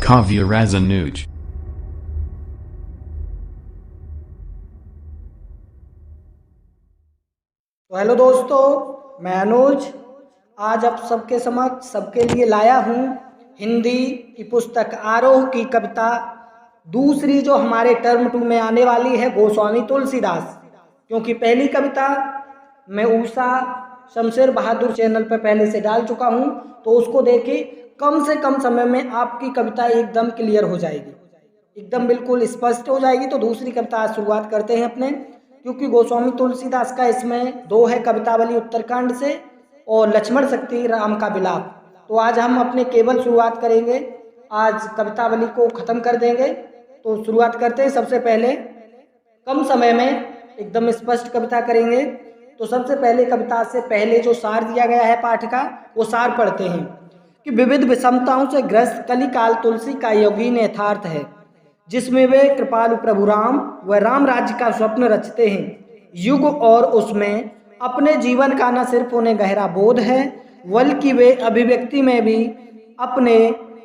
Kavya Razanuj. तो hello दोस्तों, मैं अनुज आज आप सबके समक्ष सबके लिए लाया हूँ हिंदी की पुस्तक आरोह की कविता दूसरी जो हमारे टर्म 2 में आने वाली है गोस्वामी तुलसीदास। क्योंकि पहली कविता मैं उषा शमशेर बहादुर चैनल पर पहले से डाल चुका हूँ, तो उसको देखे कम से कम समय में आपकी कविता एकदम क्लियर हो जाएगी, एकदम बिल्कुल स्पष्ट हो जाएगी। तो दूसरी कविता आज शुरुआत करते हैं अपने, क्योंकि गोस्वामी तुलसीदास का इसमें 2 है कवितावली उत्तरकांड से और लक्ष्मण शक्ति राम का विलाप। तो आज हम अपने केवल शुरुआत करेंगे, आज कवितावली को ख़त्म कर देंगे। तो शुरुआत करते हैं। सबसे पहले कम समय में एकदम स्पष्ट कविता करेंगे। तो सबसे पहले कविता से पहले जो सार दिया गया है पाठ का, वो सार पढ़ते हैं कि विविध विषमताओं से ग्रस्त कलिकाल तुलसी का योगीन यथार्थ है, जिसमें वे कृपालु प्रभु राम व राम राज्य का स्वप्न रचते हैं। युग और उसमें अपने जीवन का न सिर्फ उन्हें गहरा बोध है, बल्कि वे अभिव्यक्ति में भी अपने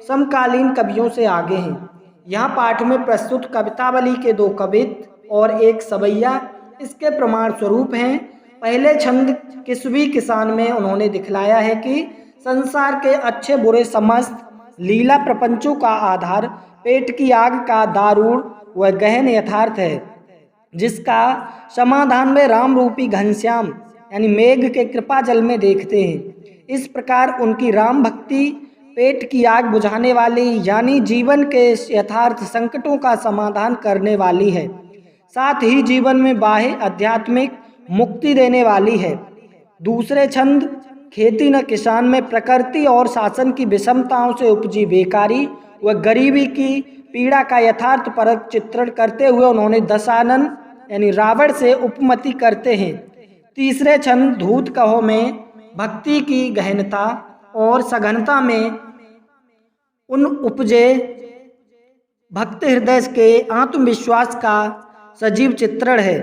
समकालीन कवियों से आगे हैं। यहाँ पाठ में प्रस्तुत कवितावली के 2 कवित्त और एक सवैया इसके प्रमाण स्वरूप हैं। पहले छंद किसवी किसान में उन्होंने दिखलाया है कि संसार के अच्छे बुरे समस्त लीला प्रपंचों का आधार पेट की आग का दारुण व गहन यथार्थ है, जिसका समाधान में राम रूपी घनश्याम यानी मेघ के कृपा जल में देखते हैं। इस प्रकार उनकी राम भक्ति पेट की आग बुझाने वाली यानी जीवन के यथार्थ संकटों का समाधान करने वाली है, साथ ही जीवन में बाह्य आध्यात्मिक मुक्ति देने वाली है। दूसरे छंद खेती न किसान में प्रकृति और शासन की विषमताओं से उपजी बेकारी व गरीबी की पीड़ा का यथार्थ परक चित्रण करते हुए उन्होंने दशानन यानी रावण से उपमति करते हैं। तीसरे छंद धूत कहो में भक्ति की गहनता और सघनता में उन उपजे भक्त हृदय के आत्मविश्वास का सजीव चित्रण है,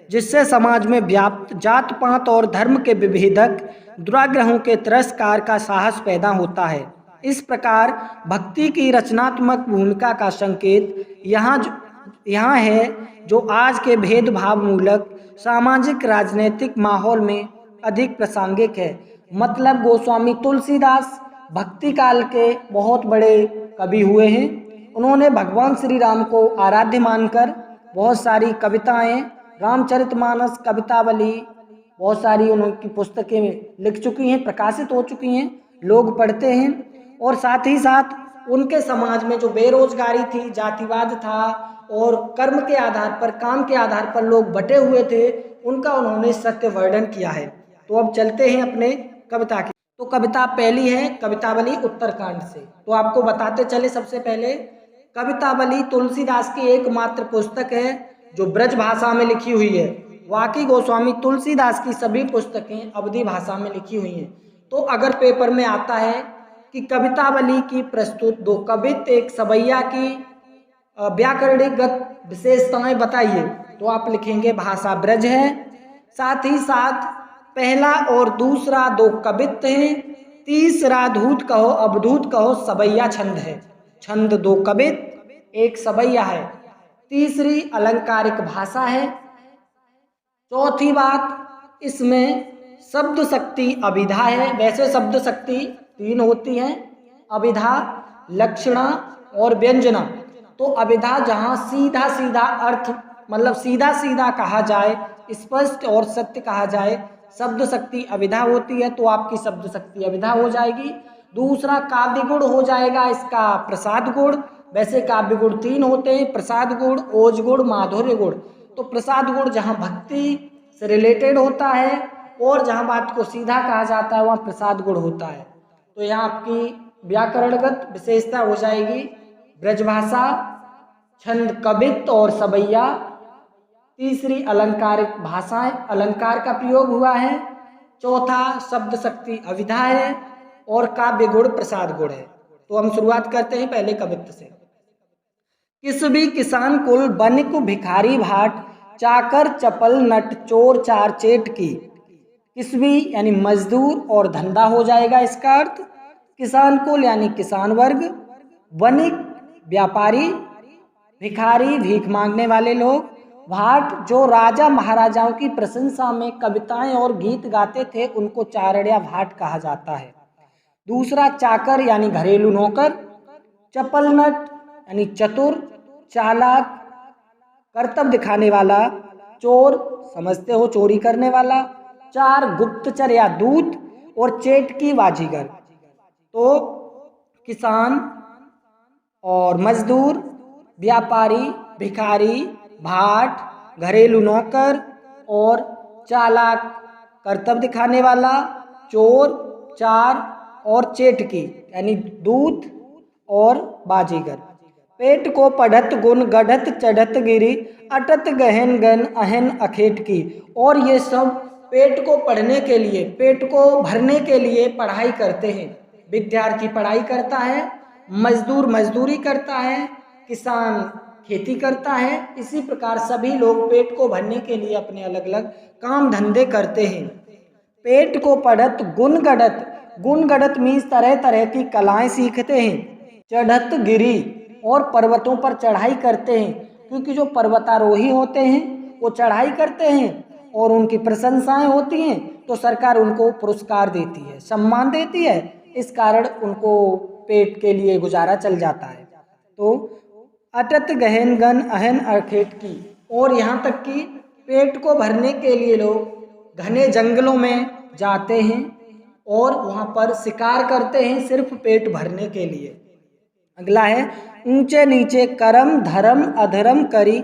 जिससे समाज में व्याप्त जात पात और धर्म के विभेदक दुराग्रहों के तिरस्कार का साहस पैदा होता है। इस प्रकार भक्ति की रचनात्मक भूमिका का संकेत यहाँ है, जो आज के भेदभाव मूलक सामाजिक राजनीतिक माहौल में अधिक प्रासंगिक है। मतलब गोस्वामी तुलसीदास भक्ति काल के बहुत बड़े कवि हुए हैं। उन्होंने भगवान श्री राम को आराध्य मानकर बहुत सारी कविताएं, रामचरितमानस, कवितावली, बहुत सारी उनकी पुस्तकें लिख चुकी हैं, प्रकाशित हो चुकी हैं, लोग पढ़ते हैं। और साथ ही साथ उनके समाज में जो बेरोजगारी थी, जातिवाद था और कर्म के आधार पर, काम के आधार पर लोग बटे हुए थे, उनका उन्होंने सत्य वर्णन किया है। तो अब चलते हैं अपने कविता की। तो कविता पहली है कवितावली उत्तरकांड से। तो आपको बताते चले, सबसे पहले कवितावली तुलसीदास की एकमात्र पुस्तक है जो ब्रज भाषा में लिखी हुई है। वाकई गोस्वामी तुलसीदास की सभी पुस्तकें अवधी भाषा में लिखी हुई हैं। तो अगर पेपर में आता है कि कवितावली की प्रस्तुत 2 कवित्त एक सवैया की व्याकरणिकगत विशेषताएं बताइए, तो आप लिखेंगे भाषा ब्रज है। साथ ही साथ पहला और दूसरा 2 कवित्त हैं। तीसरा धूत कहो अवधूत कहो सवैया छंद है। छंद 2 कवित्त एक सवैया है। तीसरी अलंकारिक भाषा है। चौथी बात, इसमें शब्द शक्ति अभिधा है। वैसे शब्द शक्ति 3 होती हैं, अभिधा, लक्षणा और व्यंजना। तो अभिधा जहाँ सीधा सीधा अर्थ, मतलब सीधा सीधा कहा जाए, स्पष्ट और सत्य कहा जाए, शब्द शक्ति अभिधा होती है, तो आपकी शब्द शक्ति अभिधा हो जाएगी। दूसरा काव्य गुण हो जाएगा इसका प्रसाद गुण। वैसे काव्य गुण 3 होते हैं, प्रसाद गुण, ओज गुण, माधुर्य गुण। तो प्रसाद गुण जहाँ भक्ति से रिलेटेड होता है और जहाँ बात को सीधा कहा जाता है वहाँ प्रसाद गुण होता है। तो यहाँ आपकी व्याकरणगत विशेषता हो जाएगी ब्रजभाषा, छंद कवित्त और सवैया। तीसरी अलंकारिक भाषाएं, अलंकार का प्रयोग हुआ है। चौथा शब्द शक्ति अभिधा है और काव्य गुण प्रसाद गुण है। तो हम शुरुआत करते हैं पहले कवित्त से। किस भी किसान कुल बनिक भिखारी भाट, चाकर चपल नट चोर चार चेट की। किस भी यानी मजदूर और धंधा हो जाएगा इसका अर्थ। किसान कुल यानी किसान वर्ग, वणिक व्यापारी, भिखारी, भीख मांगने वाले लोग, भाट जो राजा महाराजाओं की प्रशंसा में कविताएं और गीत गाते थे उनको चारण या भाट कहा जाता है। दूसरा चाकर यानी घरेलू नौकर, चपलनट यानी चतुर, चालाक करतब दिखाने वाला, चोर समझते हो चोरी करने वाला, चार गुप्तचर या दूत, और चेटकी बाजीगर। तो किसान और मजदूर, व्यापारी, भिखारी, भाट, घरेलू नौकर और चालाक करतब दिखाने वाला, चोर, चार और चेटकी यानी दूत और बाजीगर। पेट को पढ़त गुण गढ़त चढ़त गिरी, अटत गहन गन अहन अखेट की। और ये सब पेट को पढ़ने के लिए, पेट को भरने के लिए पढ़ाई करते हैं। विद्यार्थी पढ़ाई करता है, मजदूर मजदूरी करता है, किसान खेती करता है। इसी प्रकार सभी लोग पेट को भरने के लिए अपने अलग अलग काम धंधे करते हैं। पेट को पढ़त गुण गढ़त, गुण गढ़त मीन्स तरह तरह की कलाएं सीखते हैं। चढ़त गिरी और पर्वतों पर चढ़ाई करते हैं, क्योंकि जो पर्वतारोही होते हैं वो चढ़ाई करते हैं और उनकी प्रशंसाएं होती हैं तो सरकार उनको पुरस्कार देती है, सम्मान देती है। इस कारण उनको पेट के लिए गुजारा चल जाता है। तो अटत गहन गन अहन अखेट की, और यहाँ तक कि पेट को भरने के लिए लोग घने जंगलों में जाते हैं और वहाँ पर शिकार करते हैं सिर्फ पेट भरने के लिए। अगला है ऊंचे नीचे करम धर्म अधर्म करी,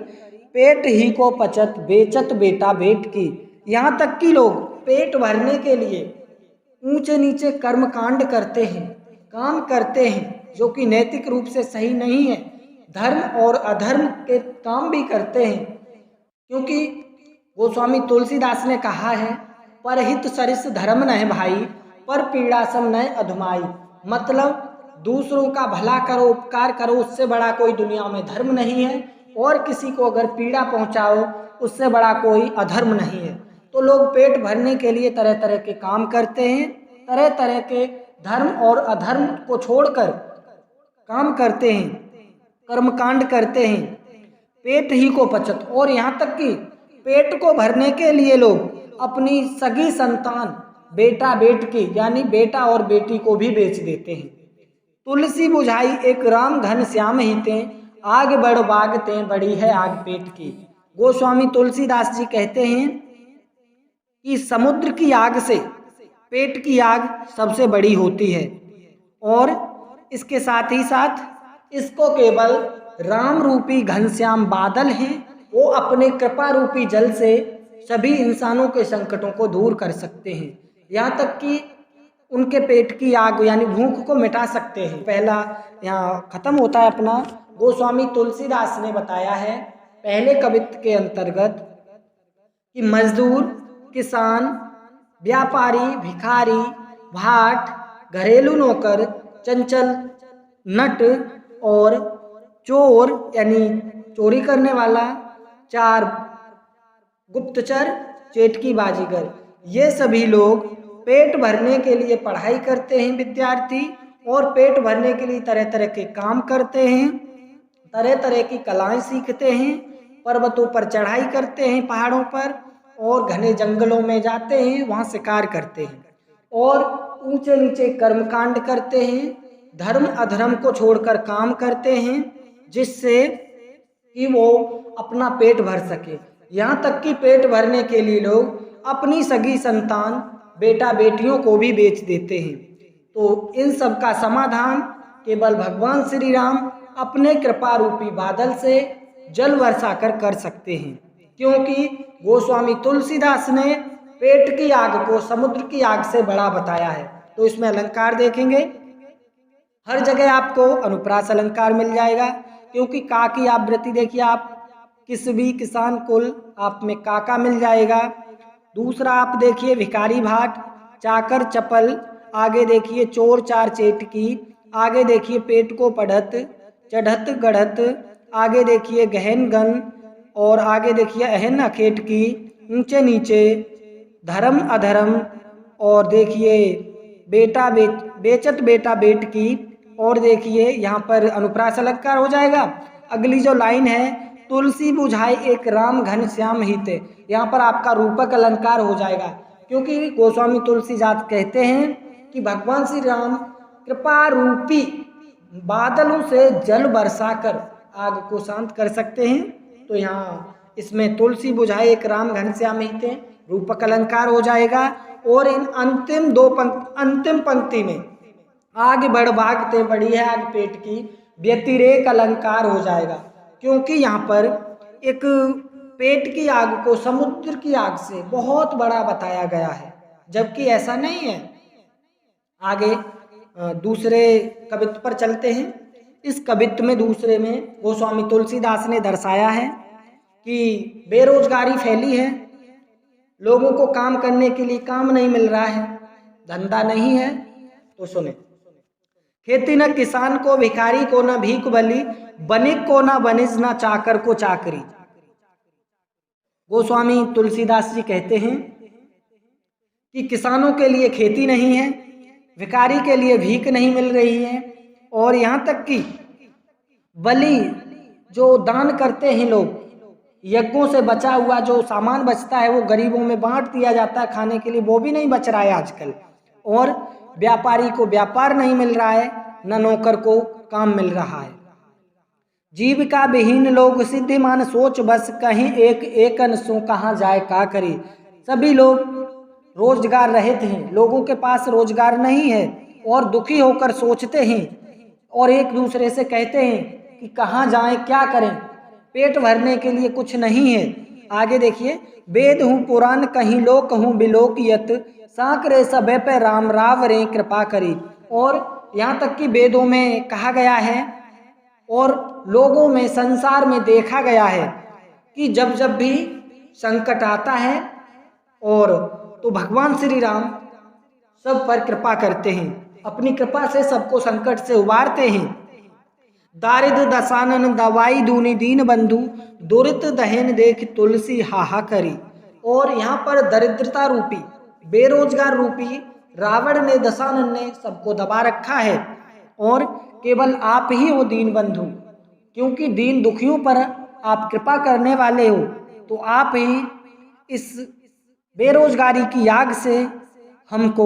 पेट ही को पचत बेचत बेटा बेट की। यहाँ तक कि लोग पेट भरने के लिए ऊंचे नीचे कर्म कांड करते हैं, काम करते हैं जो कि नैतिक रूप से सही नहीं है। धर्म और अधर्म के काम भी करते हैं, क्योंकि गोस्वामी तुलसीदास ने कहा है परहित सरिस धर्म न भाई, पर पीड़ा सम न अधमाई। मतलब दूसरों का भला करो, उपकार करो, उससे बड़ा कोई दुनिया में धर्म नहीं है, और किसी को अगर पीड़ा पहुंचाओ उससे बड़ा कोई अधर्म नहीं है। तो लोग पेट भरने के लिए तरह तरह के काम करते हैं, तरह तरह के धर्म और अधर्म को छोड़कर काम करते हैं, कर्मकांड करते हैं। पेट ही को पचत, और यहाँ तक कि पेट को भरने के लिए लोग अपनी सगी संतान बेटा बेटकी यानी बेटा और बेटी को भी बेच देते हैं। तुलसी बुझाई एक राम घन श्याम हिते, आग बढ़ बागते बड़ी है आग पेट की। गोस्वामी तुलसीदास जी कहते हैं कि समुद्र की आग से पेट की आग सबसे बड़ी होती है, और इसके साथ ही साथ इसको केवल राम रूपी घनश्याम बादल हैं, वो अपने कृपा रूपी जल से सभी इंसानों के संकटों को दूर कर सकते हैं। यहाँ तक कि उनके पेट की आग यानी भूख को मिटा सकते हैं। पहला यहाँ खत्म होता है अपना। गोस्वामी तुलसीदास ने बताया है पहले कवित्व के अंतर्गत कि मजदूर, किसान, व्यापारी, भिखारी, भाट, घरेलू नौकर, चंचल, नट और चोर यानी चोरी करने वाला, चार गुप्तचर, चेटकी बाजीगर, ये सभी लोग पेट भरने के लिए पढ़ाई करते हैं विद्यार्थी, और पेट भरने के लिए तरह तरह के काम करते हैं, तरह तरह की कलाएं सीखते हैं, पर्वतों पर चढ़ाई करते हैं, पहाड़ों पर, और घने जंगलों में जाते हैं, वहाँ शिकार करते हैं, और ऊंचे नीचे कर्मकांड करते हैं, धर्म अधर्म को छोड़कर काम करते हैं, जिससे कि वो अपना पेट भर सके। यहाँ तक कि पेट भरने के लिए लोग अपनी सगी संतान बेटा बेटियों को भी बेच देते हैं। तो इन सब का समाधान केवल भगवान श्री राम अपने कृपा रूपी बादल से जल वर्षा कर सकते हैं, क्योंकि गोस्वामी तुलसीदास ने पेट की आग को समुद्र की आग से बड़ा बताया है। तो इसमें अलंकार देखेंगे, हर जगह आपको अनुप्रास अलंकार मिल जाएगा, क्योंकि का की आवृत्ति देखिए आप, किस भी किसान कुल आप में काका मिल जाएगा। दूसरा आप देखिए भिखारी भाट, चाकर चपल, आगे देखिए चोर चार चेटकी, आगे देखिए पेट को पढ़त, चढ़त गढ़त, आगे देखिए गहन गन, और आगे देखिए अहन अखेट की, ऊंचे नीचे, धर्म अधर्म, और देखिए बेटा बेचत बेटा बेट की, और देखिए यहाँ पर अनुप्रास अलंकार हो जाएगा। अगली जो लाइन है, तुलसी बुझाए एक राम घनश्याम हिते, यहाँ पर आपका रूपक अलंकार हो जाएगा, क्योंकि गोस्वामी तुलसीदास कहते हैं कि भगवान श्री राम कृपा रूपी बादलों से जल बरसाकर आग को शांत कर सकते हैं। तो यहाँ इसमें तुलसी बुझाए एक राम घनश्याम हिते रूपक अलंकार हो जाएगा। और इन अंतिम पंक्ति में आगे बढ़ भागते बड़ी है आग पेट की, व्यतिरेक अलंकार हो जाएगा, क्योंकि यहाँ पर एक पेट की आग को समुद्र की आग से बहुत बड़ा बताया गया है, जबकि ऐसा नहीं है। आगे दूसरे कवित्व पर चलते हैं। इस कवित्व में दूसरे में गोस्वामी तुलसीदास ने दर्शाया है कि बेरोजगारी फैली है, लोगों को काम करने के लिए काम नहीं मिल रहा है, धंधा नहीं है। तो सुने, खेती न किसान को भिखारी को न भीख बली, बनिक को न बनिज न चाकर को चाकरी। गोस्वामी तुलसीदास जी कहते हैं कि किसानों के लिए खेती नहीं है, भिखारी के लिए भीख नहीं मिल रही है, और यहाँ तक कि बलि जो दान करते हैं लोग, यज्ञों से बचा हुआ जो सामान बचता है वो गरीबों में बांट दिया जाता है खाने के लिए, वो भी नहीं बच रहा है आजकल। और व्यापारी को व्यापार नहीं मिल रहा है, न नौकर को काम मिल रहा है। जीविका विहीन लोग सिद्धिमान सोच बस, कहीं एक एकन सो कहाँ जाए का करी। सभी लोग रोजगार रहित हैं, लोगों के पास रोजगार नहीं है और दुखी होकर सोचते हैं और एक दूसरे से कहते हैं कि कहाँ जाएं, क्या करें, पेट भरने के लिए कुछ नहीं है। आगे देखिए, वेद हूँ पुराण कहीं लोक हूँ बिलोकियत, साकरे सबे पे राम राव रे कृपा करी। और यहाँ तक कि वेदों में कहा गया है और लोगों में संसार में देखा गया है कि जब जब भी संकट आता है और तो भगवान श्री राम सब पर कृपा करते हैं, अपनी कृपा से सबको संकट से उबारते हैं। दारिद्र दसानन दवाई दूनी दीन बंधु, दुरित दहन देख तुलसी हाहा करी। और यहाँ पर दरिद्रता रूपी बेरोजगार रूपी रावण ने, दशानन ने सबको दबा रखा है और केवल आप ही हो दीन बंधु, क्योंकि दीन दुखियों पर आप कृपा करने वाले हो। तो आप ही इस बेरोजगारी की आग से हमको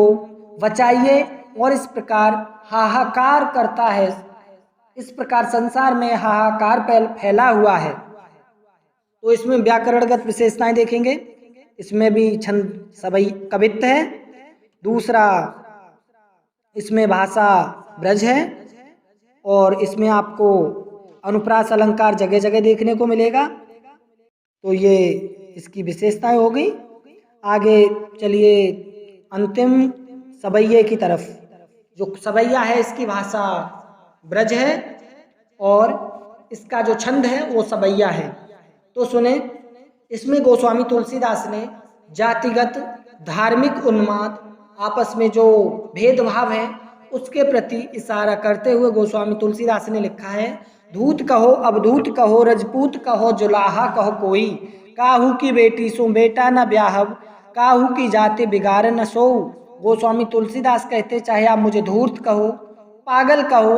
बचाइए। और इस प्रकार हाहाकार करता है, इस प्रकार संसार में हाहाकार फैला हुआ है। तो इसमें व्याकरणगत विशेषताएं देखेंगे, इसमें भी छंद सबई कवित्व है, दूसरा इसमें भाषा ब्रज है, और इसमें आपको अनुप्रास अलंकार जगह जगह देखने को मिलेगा। तो ये इसकी विशेषताएं हो गई। आगे चलिए अंतिम सबैये की तरफ। जो सबैया है इसकी भाषा ब्रज है और इसका जो छंद है वो सबैया है। तो सुने, इसमें गोस्वामी तुलसीदास ने जातिगत धार्मिक उन्माद, आपस में जो भेदभाव है उसके प्रति इशारा करते हुए गोस्वामी तुलसीदास ने लिखा है, धूत कहो अवधूत कहो रजपूत कहो जुलाहा कहो कोई, काहू की बेटी सो बेटा न ब्याहब, काहू की जाति बिगाड़ न सो। गोस्वामी तुलसीदास कहते, चाहे आप मुझे धूर्त कहो, पागल कहो,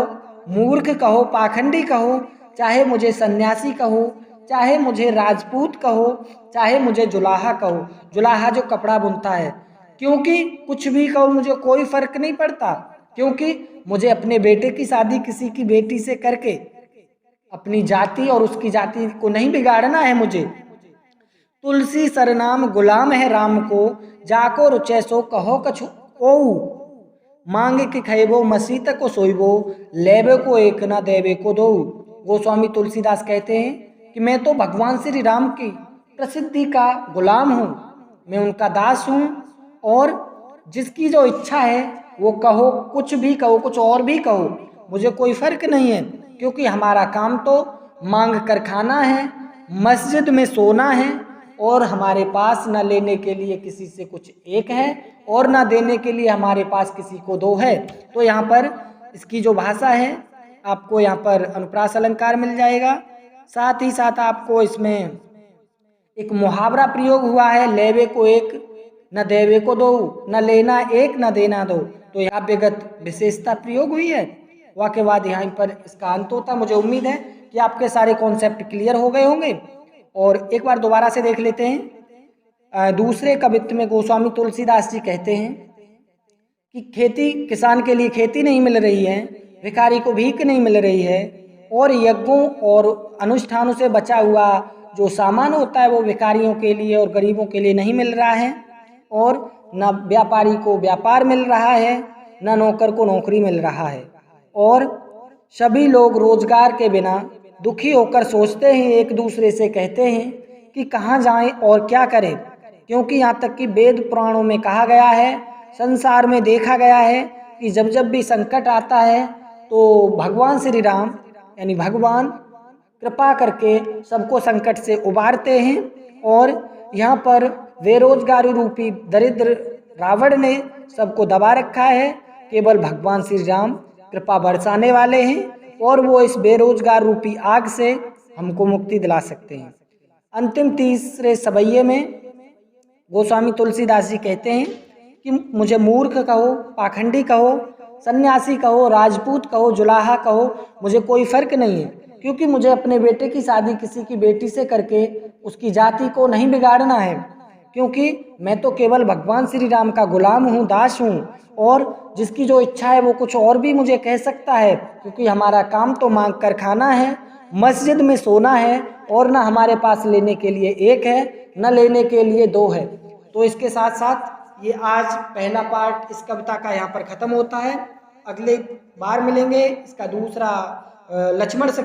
मूर्ख कहो, पाखंडी कहो, चाहे मुझे सन्यासी कहो, चाहे मुझे राजपूत कहो, चाहे मुझे जुलाहा कहो। जुलाहा जो कपड़ा बुनता है, क्योंकि कुछ भी कहो मुझे कोई फर्क नहीं पड़ता, क्योंकि मुझे अपने बेटे की शादी किसी की बेटी से करके अपनी जाति और उसकी जाति को नहीं बिगाड़ना है मुझे। तुलसी सरनाम गुलाम है राम को, जाको रुचै सो कहो कछु ओऊ, मांगे कि खैबो मसीत को सोइबो, लेबे को एक ना देवे को दो। गोस्वामी तुलसीदास कहते हैं कि मैं तो भगवान श्री राम की प्रसिद्धि का गुलाम हूँ, मैं उनका दास हूँ, और जिसकी जो इच्छा है वो कहो, कुछ भी कहो, कुछ और भी कहो, मुझे कोई फर्क नहीं है, क्योंकि हमारा काम तो मांग कर खाना है, मस्जिद में सोना है, और हमारे पास न लेने के लिए किसी से कुछ एक है और न देने के लिए हमारे पास किसी को दो है। तो यहाँ पर इसकी जो भाषा है आपको यहाँ पर अनुप्रास अलंकार मिल जाएगा। साथ ही साथ आपको इसमें एक मुहावरा प्रयोग हुआ है, लेवे को एक न देवे को दो, न लेना एक न देना दो। तो यहाँ व्यगत विशेषता प्रयोग हुई है वाक्य बाद यहाँ पर इसका अंत होता है। मुझे उम्मीद है कि आपके सारे कॉन्सेप्ट क्लियर हो गए होंगे। और एक बार दोबारा से देख लेते हैं। दूसरे कवित्व में गोस्वामी तुलसीदास जी कहते हैं कि खेती, किसान के लिए खेती नहीं मिल रही है, भिखारी को भीख नहीं मिल रही है, और यज्ञों और अनुष्ठानों से बचा हुआ जो सामान होता है वो भिखारियों के लिए और गरीबों के लिए नहीं मिल रहा है, और न व्यापारी को व्यापार मिल रहा है, न नौकर को नौकरी मिल रहा है, और सभी लोग रोजगार के बिना दुखी होकर सोचते हैं, एक दूसरे से कहते हैं कि कहाँ जाएं और क्या करें, क्योंकि यहाँ तक कि वेद पुराणों में कहा गया है, संसार में देखा गया है कि जब जब भी संकट आता है तो भगवान श्री राम यानी भगवान कृपा करके सबको संकट से उबारते हैं। और यहाँ पर बेरोजगारी रूपी दरिद्र रावण ने सबको दबा रखा है, केवल भगवान श्री राम कृपा बरसाने वाले हैं और वो इस बेरोजगार रूपी आग से हमको मुक्ति दिला सकते हैं। अंतिम तीसरे सवैये में गोस्वामी तुलसीदास जी कहते हैं कि मुझे मूर्ख कहो, पाखंडी कहो, सन्यासी कहो, राजपूत कहो, जुलाहा कहो, मुझे कोई फर्क नहीं है, क्योंकि मुझे अपने बेटे की शादी किसी की बेटी से करके उसकी जाति को नहीं बिगाड़ना है, क्योंकि मैं तो केवल भगवान श्री राम का गुलाम हूँ, दास हूँ, और जिसकी जो इच्छा है वो कुछ और भी मुझे कह सकता है, क्योंकि हमारा काम तो मांग कर खाना है, मस्जिद में सोना है, और ना हमारे पास लेने के लिए एक है न लेने के लिए दो है। तो इसके साथ साथ ये आज पहला पार्ट इस कविता का यहाँ पर ख़त्म होता है। अगले बार मिलेंगे, इसका दूसरा लक्ष्मण से